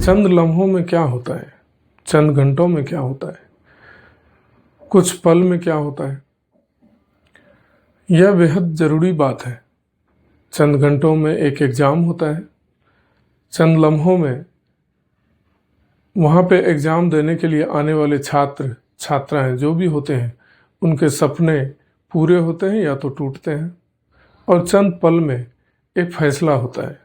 चंद लम्हों में क्या होता है, चंद घंटों में क्या होता है, कुछ पल में क्या होता है, यह बेहद ज़रूरी बात है। चंद घंटों में एक एग्ज़ाम होता है, चंद लम्हों में वहाँ पे एग्ज़ाम देने के लिए आने वाले छात्र छात्राएं जो भी होते हैं उनके सपने पूरे होते हैं या तो टूटते हैं। और चंद पल में एक फैसला होता है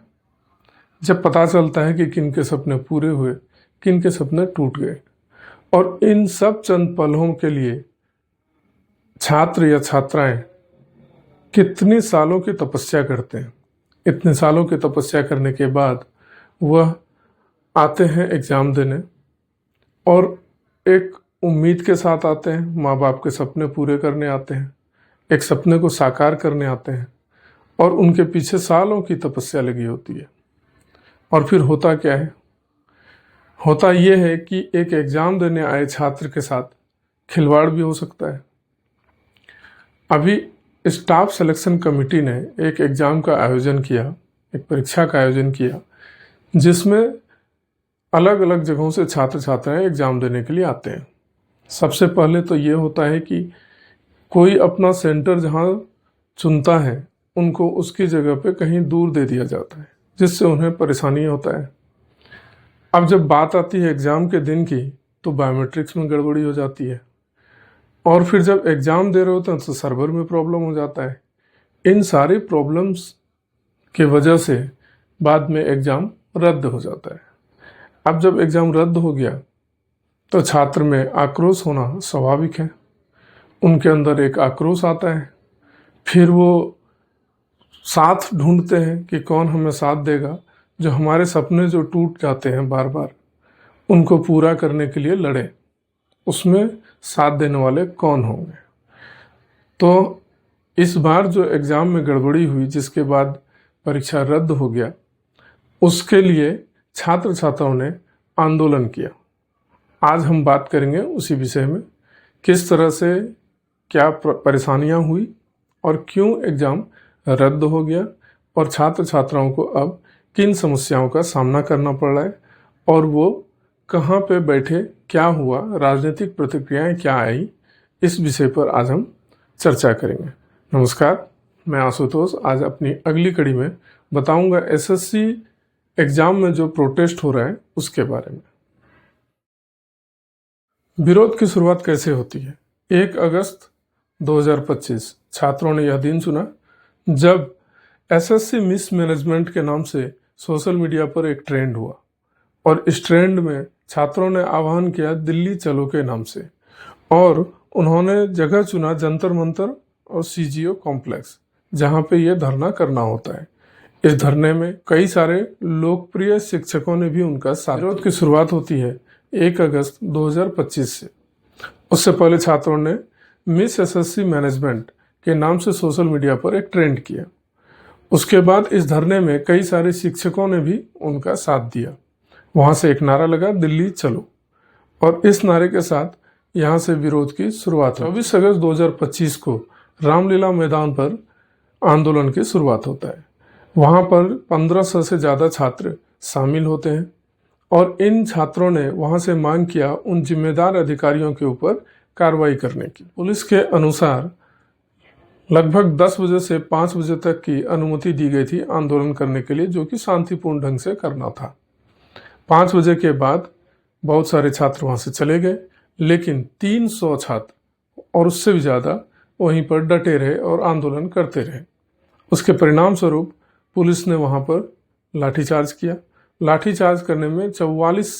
जब पता चलता है कि किन के सपने पूरे हुए, किन के सपने टूट गए। और इन सब चंद पलों के लिए छात्र या छात्राएं कितनी सालों की तपस्या करते हैं। इतने सालों की तपस्या करने के बाद वह आते हैं एग्ज़ाम देने और एक उम्मीद के साथ आते हैं, माँ बाप के सपने पूरे करने आते हैं, एक सपने को साकार करने आते हैं और उनके पीछे सालों की तपस्या लगी होती है। और फिर होता क्या है? होता यह है कि एक एग्ज़ाम देने आए छात्र के साथ खिलवाड़ भी हो सकता है। अभी स्टाफ सिलेक्शन कमेटी ने एक एग्ज़ाम का आयोजन किया, एक परीक्षा का आयोजन किया जिसमें अलग अलग जगहों से छात्र छात्राएं एग्ज़ाम देने के लिए आते हैं। सबसे पहले तो ये होता है कि कोई अपना सेंटर जहाँ चुनता है उनको उसकी जगह पे कहीं दूर दे दिया जाता है जिससे उन्हें परेशानी होता है। अब जब बात आती है एग्ज़ाम के दिन की तो बायोमेट्रिक्स में गड़बड़ी हो जाती है और फिर जब एग्ज़ाम दे रहे होते हैं तो सर्वर में प्रॉब्लम हो जाता है। इन सारी प्रॉब्लम्स के वजह से बाद में एग्ज़ाम रद्द हो जाता है। अब जब एग्ज़ाम रद्द हो गया तो छात्र में आक्रोश होना स्वाभाविक है। उनके अंदर एक आक्रोश आता है, फिर वो साथ ढूंढते हैं कि कौन हमें साथ देगा, जो हमारे सपने जो टूट जाते हैं बार बार उनको पूरा करने के लिए लड़े, उसमें साथ देने वाले कौन होंगे। तो इस बार जो एग्ज़ाम में गड़बड़ी हुई जिसके बाद परीक्षा रद्द हो गया, उसके लिए छात्र छात्राओं ने आंदोलन किया। आज हम बात करेंगे उसी विषय में, किस तरह से क्या परेशानियां हुई और क्यों एग्ज़ाम रद्द हो गया और छात्र छात्राओं को अब किन समस्याओं का सामना करना पड़ रहा है और वो कहाँ पे बैठे, क्या हुआ, राजनीतिक प्रतिक्रियाएं क्या आई, इस विषय पर आज हम चर्चा करेंगे। नमस्कार, मैं आशुतोष। आज अपनी अगली कड़ी में बताऊंगा एसएससी एग्ज़ाम में जो प्रोटेस्ट हो रहा है उसके बारे में। विरोध की शुरुआत कैसे होती है? 1 अगस्त 2025 छात्रों ने यह दिन चुना जब एसएससी मिसमैनेजमेंट के नाम से सोशल मीडिया पर एक ट्रेंड हुआ और इस ट्रेंड में छात्रों ने आह्वान किया दिल्ली चलो के नाम से और उन्होंने जगह चुना जंतर मंतर और सीजीओ कॉम्प्लेक्स, जहां पे ये धरना करना होता है। इस धरने में कई सारे लोकप्रिय शिक्षकों ने भी उनका साथ। विरोध की शुरुआत होती है 1 अगस्त 2025 से। उससे पहले छात्रों ने मिस एसएससी मैनेजमेंट के नाम से सोशल मीडिया पर एक ट्रेंड किया। उसके बाद इस धरने में कई सारे शिक्षकों ने भी उनका साथ दिया। वहां से एक नारा लगा दिल्ली चलो और इस नारे के साथ यहाँ से विरोध की शुरुआत हुई। 24 अगस्त 2025 को रामलीला मैदान पर आंदोलन की शुरुआत होता है। वहाँ पर 1500 से ज़्यादा छात्र शामिल होते हैं और इन छात्रों ने वहाँ से मांग किया उन जिम्मेदार अधिकारियों के ऊपर कार्रवाई करने की। पुलिस के अनुसार लगभग 10 बजे से 5 बजे तक की अनुमति दी गई थी आंदोलन करने के लिए, जो कि शांतिपूर्ण ढंग से करना था। 5 बजे के बाद बहुत सारे छात्र वहाँ से चले गए, लेकिन 300 छात्र और उससे भी ज़्यादा वहीं पर डटे रहे और आंदोलन करते रहे। उसके परिणाम स्वरूप पुलिस ने वहाँ पर लाठीचार्ज किया। लाठीचार्ज करने में 44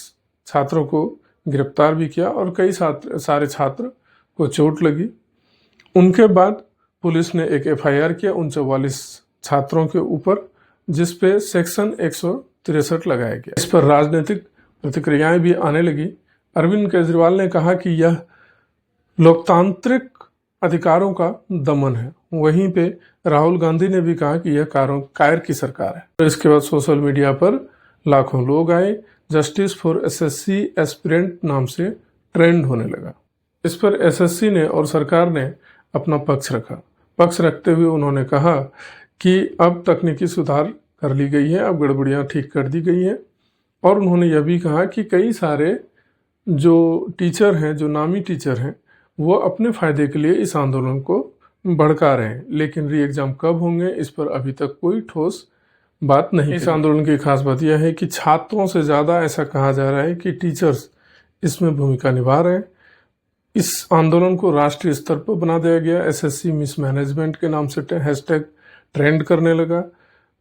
छात्रों को गिरफ्तार भी किया और कई सारे छात्र को चोट लगी। उनके बाद पुलिस ने एक एफआईआर किया उन 44 छात्रों के ऊपर, जिस पे सेक्शन 163 लगाया गया। इस पर राजनीतिक प्रतिक्रियाएं भी आने लगी। अरविंद केजरीवाल ने कहा कि यह लोकतांत्रिक अधिकारों का दमन है। वहीं पे राहुल गांधी ने भी कहा कि यह कायर की सरकार है। तो इसके बाद सोशल मीडिया पर लाखों लोग आए। जस्टिस फॉर एसएससी एस्पिरेंट नाम से ट्रेंड होने लगा। इस पर एसएससी ने और सरकार ने अपना पक्ष रखा। पक्ष रखते हुए उन्होंने कहा कि अब तकनीकी सुधार कर ली गई है, अब गड़बड़ियां ठीक कर दी गई हैं और उन्होंने यह भी कहा कि कई सारे जो टीचर हैं, जो नामी टीचर हैं, वो अपने फ़ायदे के लिए इस आंदोलन को भड़का रहे हैं, लेकिन री एग्ज़ाम कब होंगे इस पर अभी तक कोई ठोस बात नहीं। इस आंदोलन की खास बात यह है कि छात्रों से ज़्यादा ऐसा कहा जा रहा है कि टीचर्स इसमें भूमिका निभा रहे हैं। इस आंदोलन को राष्ट्रीय स्तर पर बना दिया गया, एसएससी मिसमैनेजमेंट के नाम से हैशटैग ट्रेंड करने लगा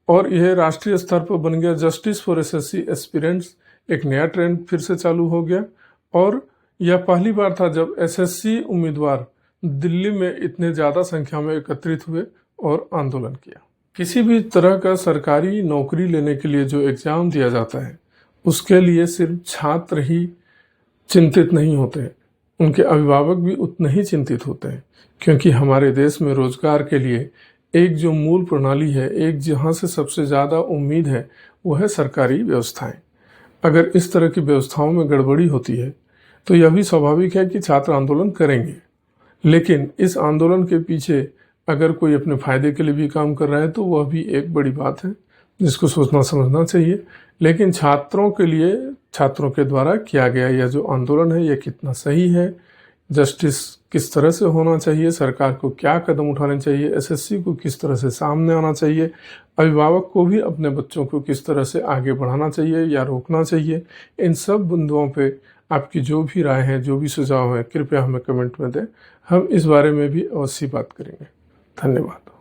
और यह राष्ट्रीय स्तर पर बन गया। जस्टिस फॉर एसएससी एस्पिरेंट्स एक नया ट्रेंड फिर से चालू हो गया और यह पहली बार था जब एसएससी उम्मीदवार दिल्ली में इतने ज़्यादा संख्या में एकत्रित हुए और आंदोलन किया। किसी भी तरह का सरकारी नौकरी लेने के लिए जो एग्ज़ाम दिया जाता है उसके लिए सिर्फ छात्र ही चिंतित नहीं होते, उनके अभिभावक भी उतने ही चिंतित होते हैं, क्योंकि हमारे देश में रोजगार के लिए एक जो मूल प्रणाली है, एक जहाँ से सबसे ज़्यादा उम्मीद है, वो है सरकारी व्यवस्थाएं। अगर इस तरह की व्यवस्थाओं में गड़बड़ी होती है तो यह भी स्वाभाविक है कि छात्र आंदोलन करेंगे। लेकिन इस आंदोलन के पीछे अगर कोई अपने फायदे के लिए भी काम कर रहा है तो वह भी एक बड़ी बात है जिसको सोचना समझना चाहिए। लेकिन छात्रों के लिए, छात्रों के द्वारा किया गया यह जो आंदोलन है यह कितना सही है, जस्टिस किस तरह से होना चाहिए, सरकार को क्या कदम उठाने चाहिए, एसएससी को किस तरह से सामने आना चाहिए, अभिभावक को भी अपने बच्चों को किस तरह से आगे बढ़ाना चाहिए या रोकना चाहिए, इन सब बिंदुओं पे आपकी जो भी राय है, जो भी सुझाव है, कृपया हमें कमेंट में दें। हम इस बारे में भी अवश्य बात करेंगे। धन्यवाद।